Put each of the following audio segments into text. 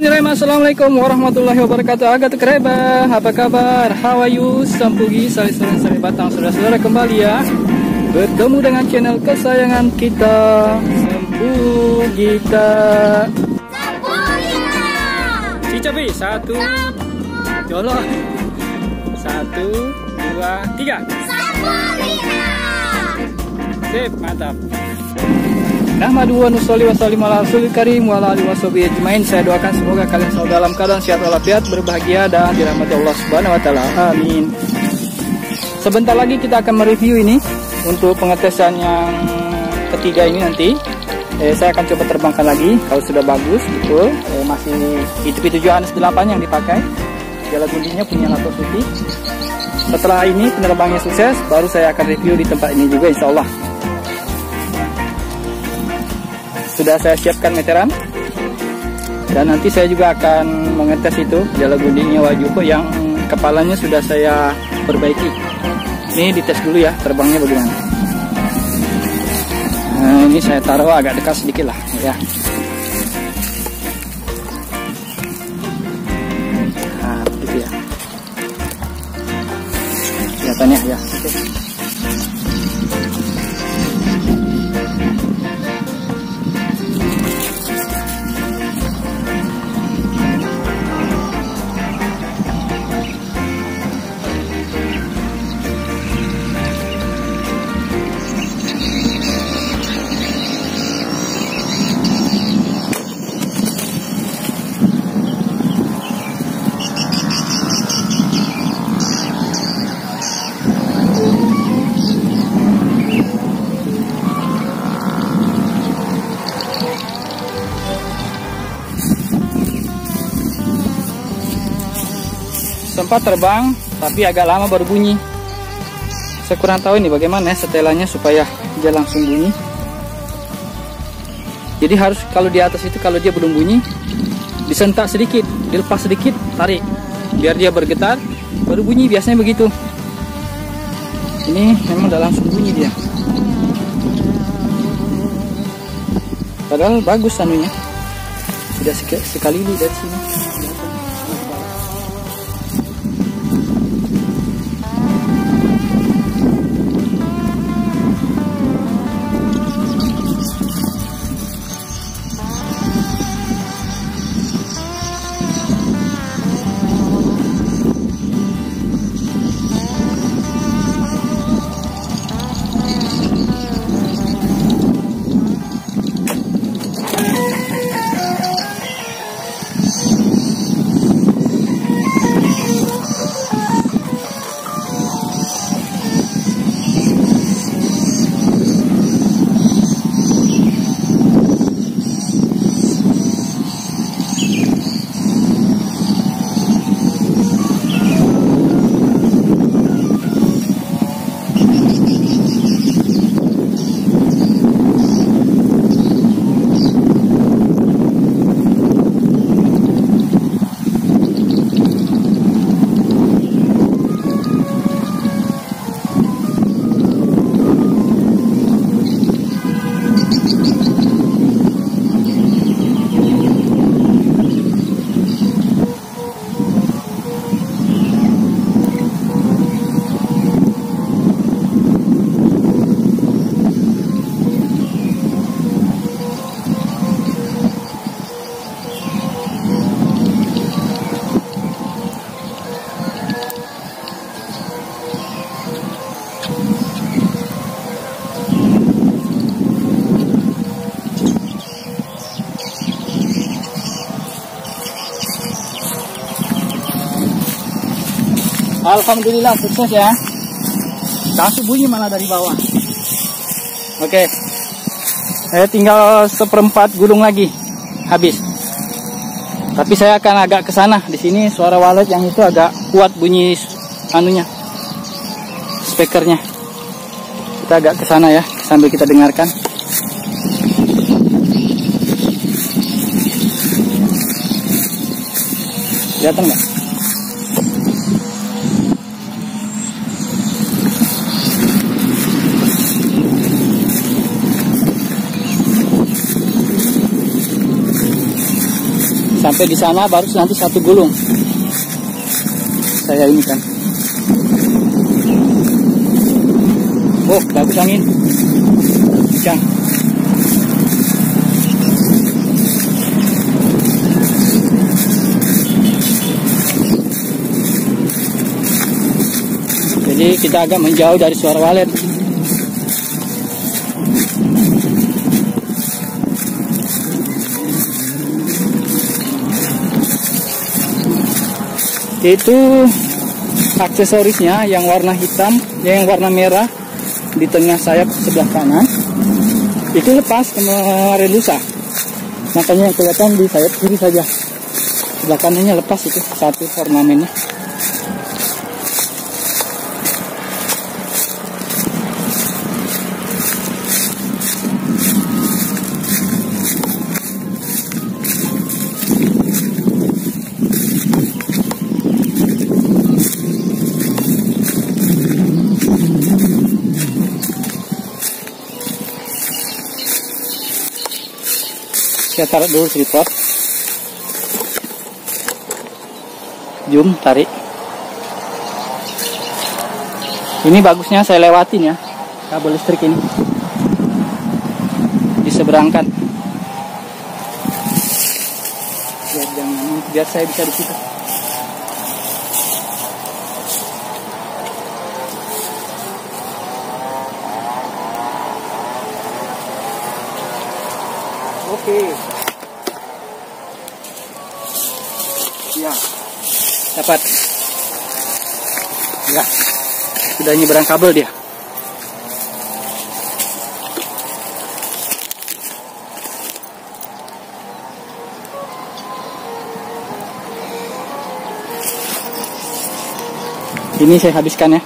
Assalamualaikum warahmatullahi wabarakatuh. Agak kereba, apa kabar? How are you? Sampugi, sari batang saudara-saudara kembali ya. Bertemu dengan channel kesayangan kita, Sampugita. Cicapi, 1, Jolo, 1, 2, 3. Sip, mantap. Nahmadu wa nusolli wa sallim ala rasulil karim wa ala alihi washabihi ajmain. Saya doakan semoga kalian selalu dalam keadaan sehat walafiat, berbahagia dan dirahmati Allah Subhanahu wa taala. Amin. Sebentar lagi kita akan mereview ini untuk pengetesan yang ketiga ini nanti. Saya akan coba terbangkan lagi kalau sudah bagus betul. Masih itu Johannes 8 yang dipakai. Jala gundinya punya lato putih. Setelah ini penerbangnya sukses, baru saya akan review di tempat ini juga insyaallah. Sudah saya siapkan meteran, dan nanti saya juga akan mengetes itu jala gundinya Wajuko yang kepalanya sudah saya perbaiki. Ini dites dulu ya terbangnya bagaimana. Nah, ini saya taruh agak dekat sedikit lah ya. Nah gitu ya, kelihatannya ya. Oke. Sempat terbang tapi agak lama baru bunyi. Saya kurang tahu ini bagaimana ya setelannya supaya dia langsung bunyi. Jadi harus kalau di atas itu kalau dia belum bunyi disentak sedikit, dilepas sedikit, tarik biar dia bergetar baru bunyi, biasanya begitu. Ini memang udah langsung bunyi dia. Padahal bagus anunya. Sudah sekali dari sini. Alhamdulillah sukses ya. Langsung bunyi malah dari bawah. Oke. Saya tinggal 1/4 gulung lagi. Habis. Tapi saya akan agak ke sana. Di sini suara walet yang itu agak kuat bunyi anunya. Speakernya. Kita agak ke sana ya sambil kita dengarkan. Kelihatan nggak? Sampai di sana baru nanti satu gulung. Saya ini kan. Oh, bagus angin. Kencang. Jadi kita agak menjauh dari suara walet. Itu aksesorisnya yang warna hitam, yang warna merah di tengah sayap sebelah kanan itu lepas kemarin lusa, makanya yang kelihatan di sayap kiri saja, sebelah kanannya lepas itu satu ornamennya. Saya taruh dulu tripod, zoom, tarik. Ini bagusnya saya lewatin ya, kabel listrik ini diseberangkan, biar saya bisa di situ. Oke. Ya. Dapat. Ya. Sudah nyebrang kabel dia. Ini saya habiskan ya.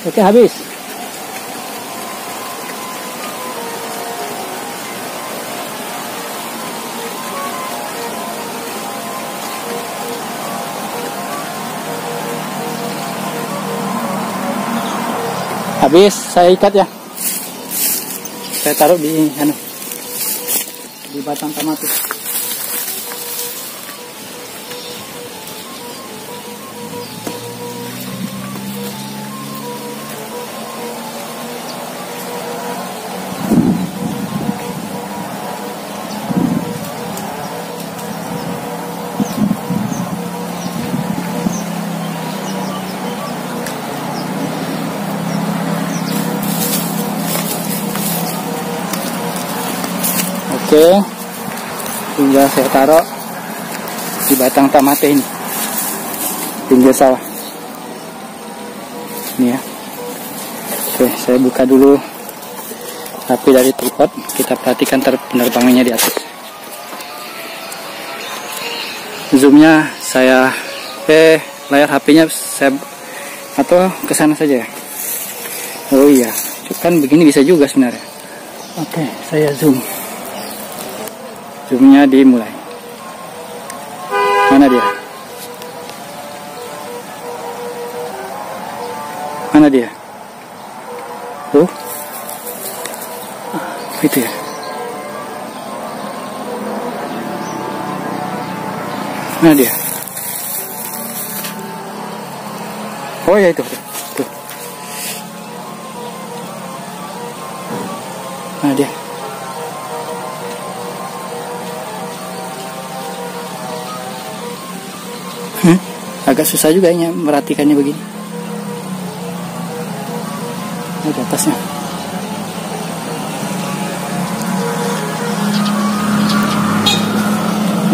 Oke, habis. Habis, saya ikat ya. Saya taruh di batang tamatis. Oke, tinggal saya taruh di batang tamate ini, pinggir sawah. Ini ya. Oke, saya buka dulu api dari tripod. Kita perhatikan penerbangannya di atas. Zoomnya saya, layar HP-nya saya atau ke sana saja ya. Oh iya, kan begini bisa juga sebenarnya. Oke, saya zoom. Zoomnya dimulai. Mana dia? Mana dia? Tuh. Itu ya. Mana dia? Oh ya itu. Tuh. Mana dia? Agak susah juga ya merhatikannya begini. Ini di atasnya.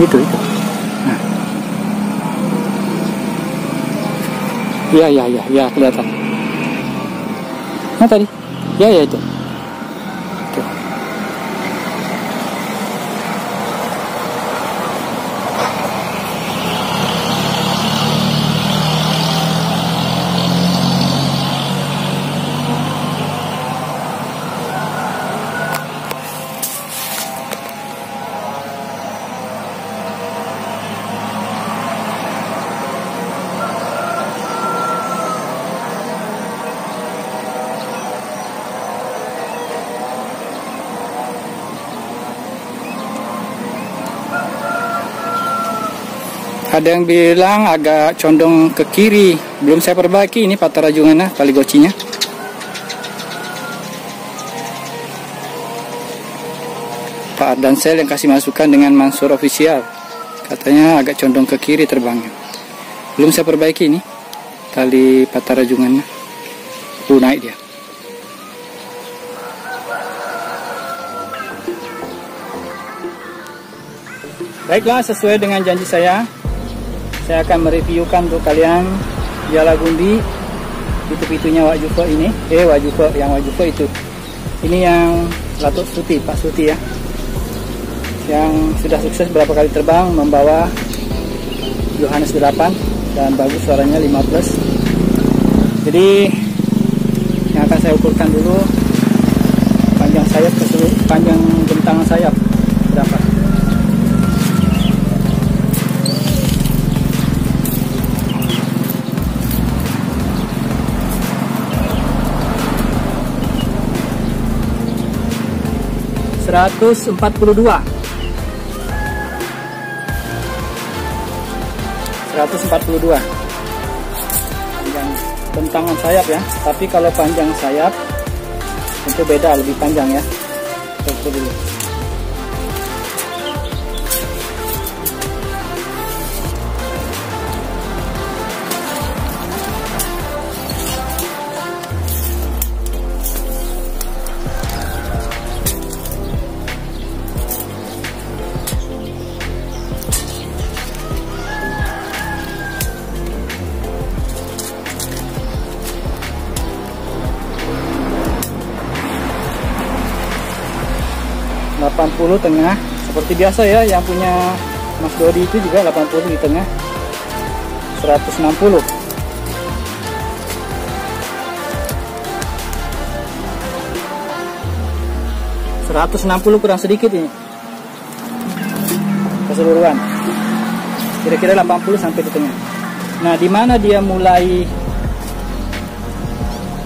Itu. Nah. Ya kelihatan. Nah tadi. Ya itu. Tuh. Ada yang bilang agak condong ke kiri, belum saya perbaiki ini patah rajungannya, tali gocinya. Pak Ardansel yang kasih masukan dengan Mansur Official, katanya agak condong ke kiri terbangnya. Belum saya perbaiki ini tali patah rajungannya, naik dia. Baiklah, sesuai dengan janji saya akan mereviewkan untuk kalian jala gundi pitu-pitunya Wak Jufo ini. Wak Jufo itu. Ini yang Latuk Suti, Pak Suti ya. Yang sudah sukses berapa kali terbang membawa Yohanes 8 dan bagus suaranya 15. Jadi yang akan saya ukurkan dulu panjang sayap panjang bentangan sayap berapa. ...142 panjang bentangan sayap ya. Tapi kalau panjang sayap itu beda, lebih panjang ya. Coba dulu. ...80 tengah seperti biasa ya, yang punya Mas Dodi itu juga 80 di tengah. 160 kurang sedikit ini keseluruhan, kira-kira 80 sampai di tengah. Nah, di mana dia mulai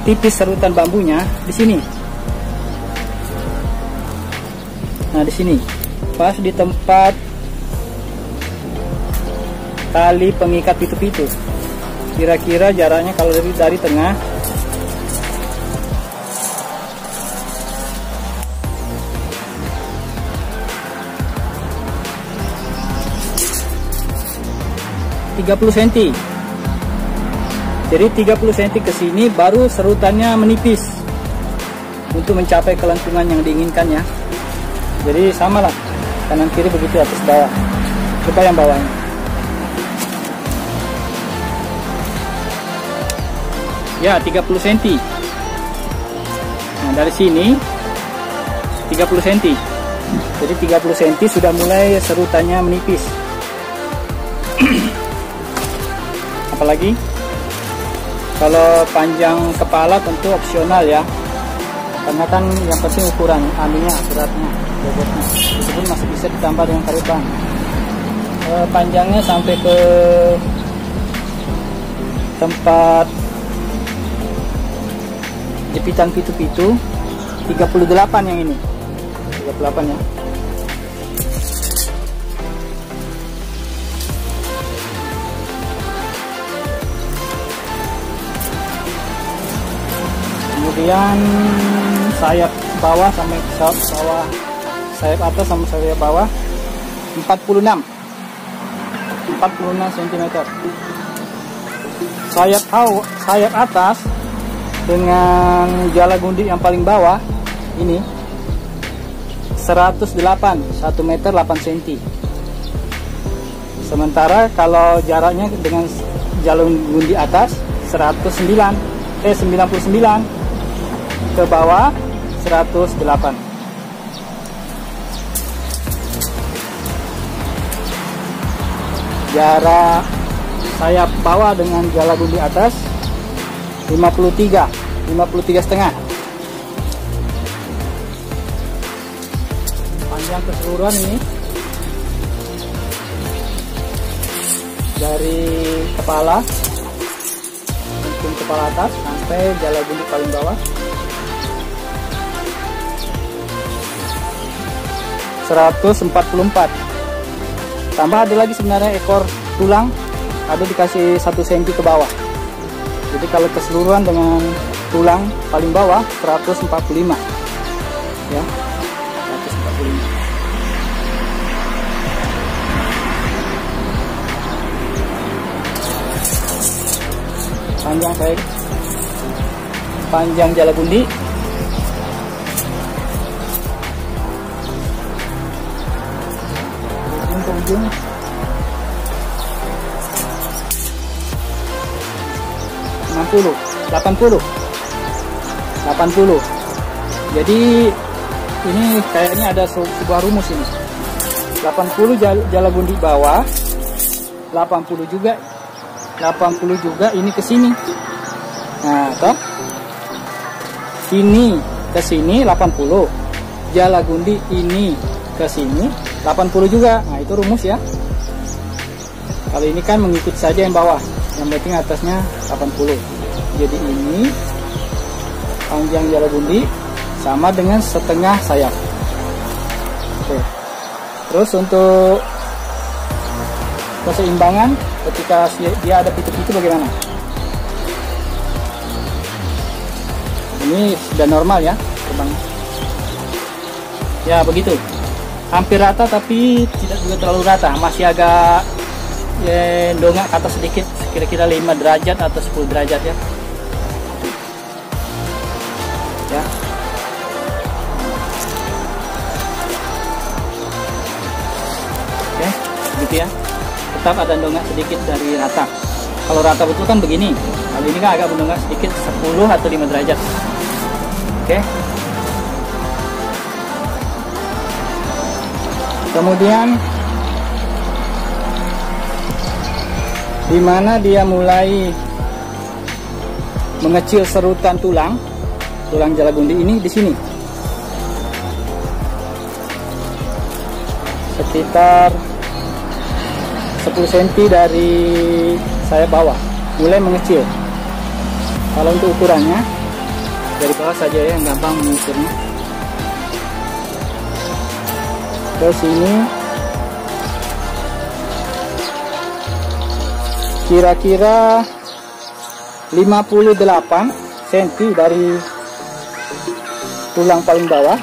tipis serutan bambunya? Di sini. Nah, di sini pas di tempat tali pengikat pitu-pitu, kira-kira jaraknya kalau dari tengah cm. Jadi 30 cm ke sini baru serutannya menipis untuk mencapai kelentungan yang diinginkan ya. Jadi samalah kanan kiri begitu, atas bawah. Coba yang bawahnya. Ya, 30 cm. Nah, dari sini 30 cm. Jadi 30 cm sudah mulai serutannya menipis. Apalagi kalau panjang kepala tentu opsional ya. Karena kan yang penting ukuran anunya, beratnya, bobotnya. Itu pun masih bisa ditambah dengan karet bang. Panjangnya sampai ke tempat jepitan pitu-pitu 38 yang ini. 38 ya. Kemudian sayap bawah sampai sayap atas sama sayap bawah 46 cm. Sayap atas dengan jala gundi yang paling bawah ini 108, 1 meter 8 cm. Sementara kalau jaraknya dengan jala gundi atas 99 ke bawah 108. Jarak sayap bawah dengan jala gundi atas 53 setengah. Panjang keseluruhan ini dari kepala, ujung kepala atas sampai jala gundi paling bawah 144. Tambah ada lagi sebenarnya ekor tulang ada dikasih 1 cm ke bawah. Jadi kalau keseluruhan dengan tulang paling bawah 145 ya, 145. Panjang jala gundi ujung ke ujung 80. Jadi ini kayaknya ada sebuah rumus ini. 80 jala gundi bawah, 80 juga ini ke sini. Nah, toh ini ke sini 80. Jala gundi ini ke sini 80 juga. Nah, itu rumus ya. Kalau ini kan mengikut saja yang bawah, yang penting atasnya 80. Jadi ini panjang jala gundi sama dengan setengah sayap. Oke. Terus untuk keseimbangan ketika dia ada pitu-pitu bagaimana? Ini sudah normal ya terbangnya. Ya begitu. Hampir rata tapi tidak juga terlalu rata, masih agak dongak ke atas sedikit, kira-kira 5 derajat atau 10 derajat ya. Ya. Oke, gitu ya. Tetap ada dongak sedikit dari rata. Kalau rata betul kan begini. Kalau ini kan agak mendongak sedikit 10 atau 5 derajat. Oke. Kemudian di mana dia mulai mengecil serutan tulang jala gundi ini di sini. Sekitar 10 cm dari sayap bawah mulai mengecil. Kalau untuk ukurannya dari bawah saja ya, yang gampang mengukurnya. Ke sini kira-kira 58 cm dari tulang paling bawah.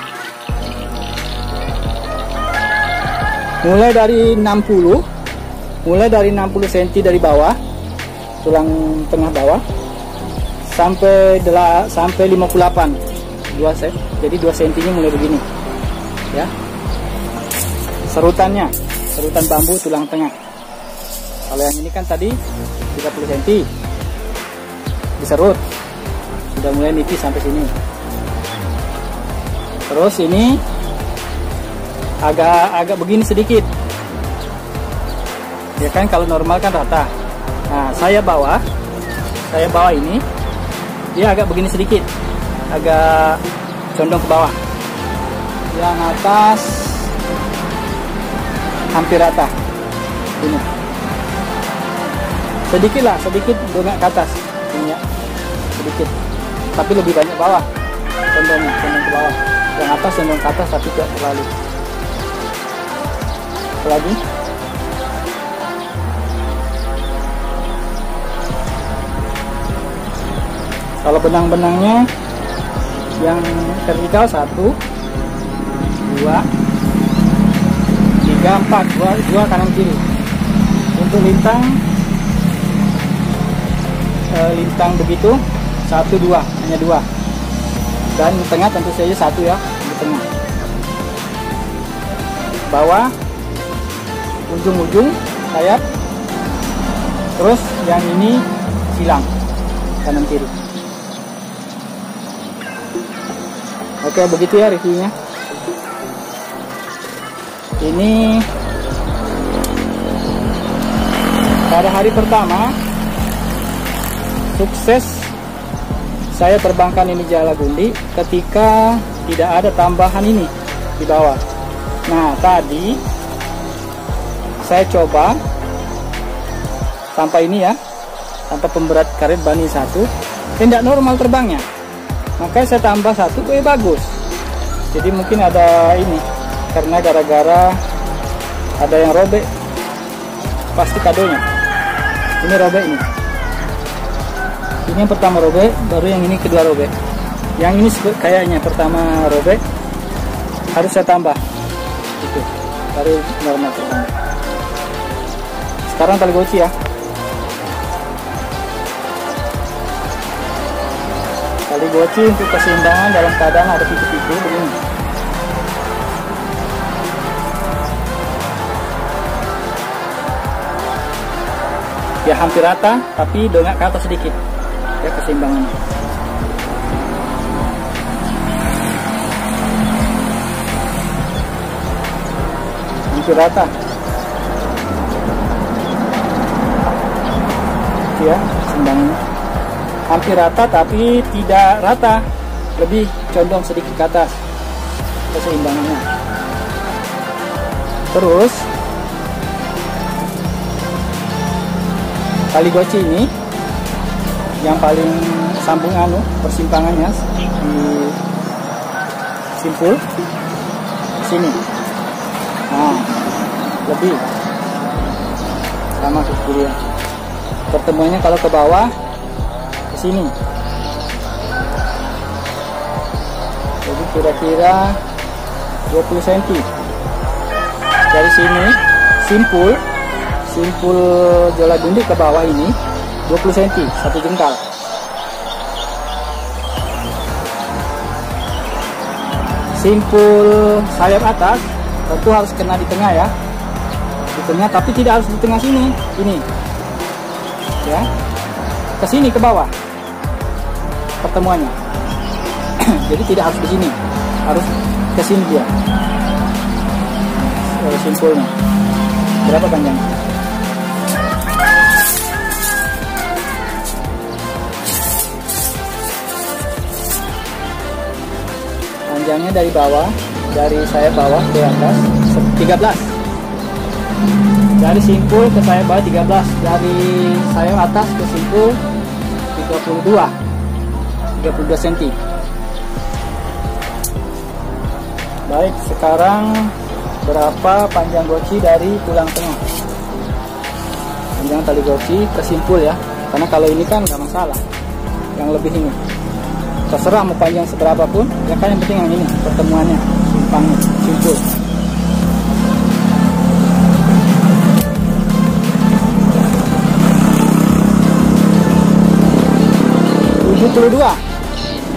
Mulai dari 60 cm dari bawah, tulang tengah bawah, sampai 58, jadi 2 cm mulai begini ya. Serutan bambu tulang tengah. Kalau yang ini kan tadi 30 cm diserut, sudah mulai nipis sampai sini. Terus ini agak begini sedikit ya kan, kalau normal kan rata. Nah, saya bawah ini dia agak begini sedikit, agak condong ke bawah. Yang atas hampir rata ini, sedikit dongak ke atas ini ya, sedikit, tapi lebih banyak bawah, condong ke bawah. Yang atas condong ke atas tapi tidak terlalu. Lagi kalau benang-benangnya yang vertikal 1, 2, 3, 4, 2 kanan kiri. Untuk lintang begitu 1, 2, hanya 2. Dan tengah tentu saja 1 ya, di tengah. Bawah ujung-ujung sayap, terus yang ini silang kanan kiri. Oke, begitu ya reviewnya. Ini pada hari pertama sukses saya terbangkan ini jala gundi ketika tidak ada tambahan ini di bawah. Nah, tadi saya coba tanpa ini ya, tanpa pemberat karet bani 1, tidak normal terbangnya. Makanya saya tambah 1, bagus. Jadi mungkin ada ini, karena gara-gara ada yang robek pasti kadonya. Ini robek ini. Ini yang pertama robek, baru yang ini kedua robek. Yang ini kayaknya pertama robek, harus saya tambah. Itu baru normal pertama. Sekarang tali goci ya. Tali goci untuk keseimbangan dalam keadaan ada pitu-pitu begini. Ya hampir rata, tapi dongak ke atas sedikit. Ya keseimbangannya. Hampir rata. Ya, keseimbangannya. Hampir rata tapi tidak rata, lebih condong sedikit ke atas keseimbangannya. Terus tali goci ini yang paling sambung persimpangannya di simpul sini. Nah, lebih sama ke kiri. Pertemuannya kalau ke bawah ke sini. Jadi kira-kira 20 cm. Dari sini simpul jola gundik ke bawah ini 20 cm, 1 jengkal. Simpul sayap atas tentu harus kena di tengah ya. Di tengah, tapi tidak harus di tengah sini. Ini. Ya. Ke sini ke bawah. Pertemuannya. Jadi tidak harus di sini. Harus ke sini dia. Simpulnya. Berapa panjangnya? Panjangnya dari bawah, dari sayap bawah ke atas 13. Dari simpul ke sayap bawah 13, dari sayap atas ke simpul 32 cm. Baik, sekarang berapa panjang goci dari tulang tengah? Panjang tali goci ke simpul ya, karena kalau ini kan nggak masalah, yang lebih ini terserah mau panjang seberapa pun ya kan, yang penting yang ini pertemuannya simpangnya simpul.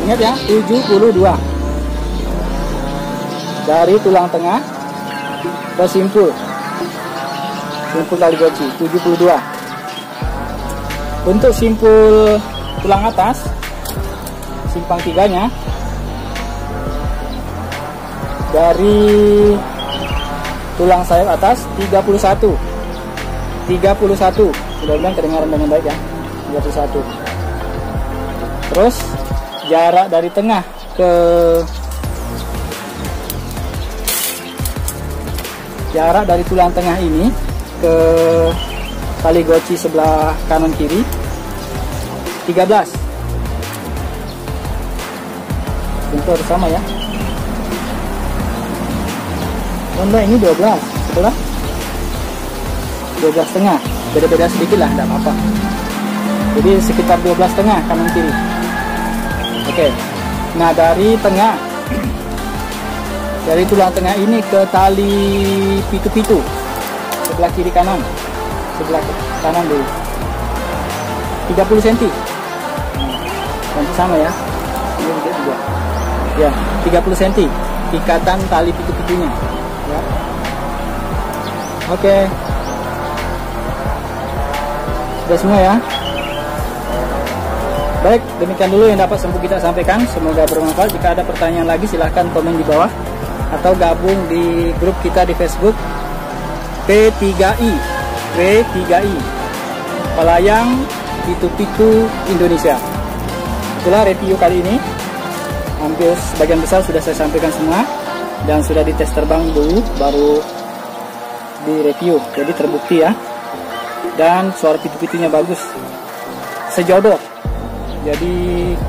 Ingat ya, 72 dari tulang tengah ke simpul tali goci 72. Untuk simpul tulang atas simpang tiganya dari tulang sayap atas 31. Mudah-mudahan kedengaran dengan baik ya. 31. Terus jarak dari tengah ke tulang tengah ini ke tali goci sebelah kanan kiri 13. Bentuk sama ya. Enggak, ini 12, betul lah. 12,5, beda-beda sedikit lah, tidak apa-apa. Jadi sekitar 12,5 kanan kiri. Oke. Nah, dari tengah, dari tulang tengah ini ke tali pitu-pitu sebelah kiri kanan, sebelah kanan dulu 30 cm. Nanti sama ya. Ini juga. Ya, 30 cm ikatan tali pitu-pitunya ya. Oke. Sudah semua ya. Baik, demikian dulu yang dapat sempat kita sampaikan. Semoga bermanfaat. Jika ada pertanyaan lagi silahkan komen di bawah atau gabung di grup kita di Facebook P3I Pelayang Pitu-Pitu Indonesia. Itulah review kali ini. Hampir sebagian besar sudah saya sampaikan semua dan sudah dites terbang dulu baru di review, jadi terbukti ya. Dan suara pitu-pitunya bagus, sejodoh, jadi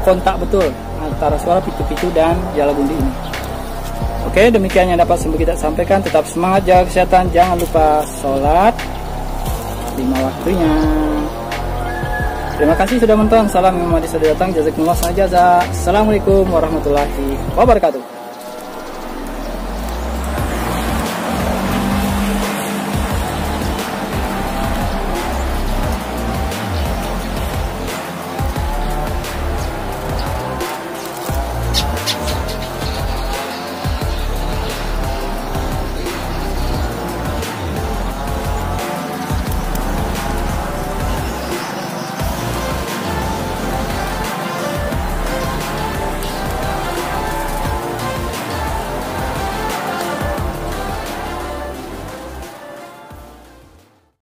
kontak betul antara suara pitu-pitu dan jala gundi ini. Oke, demikian yang dapat semua kita sampaikan. Tetap semangat, jaga kesehatan, jangan lupa sholat lima waktunya. Terima kasih sudah menonton. Salam yang sudah datang. Jazakumullah khairan. Assalamualaikum warahmatullahi wabarakatuh.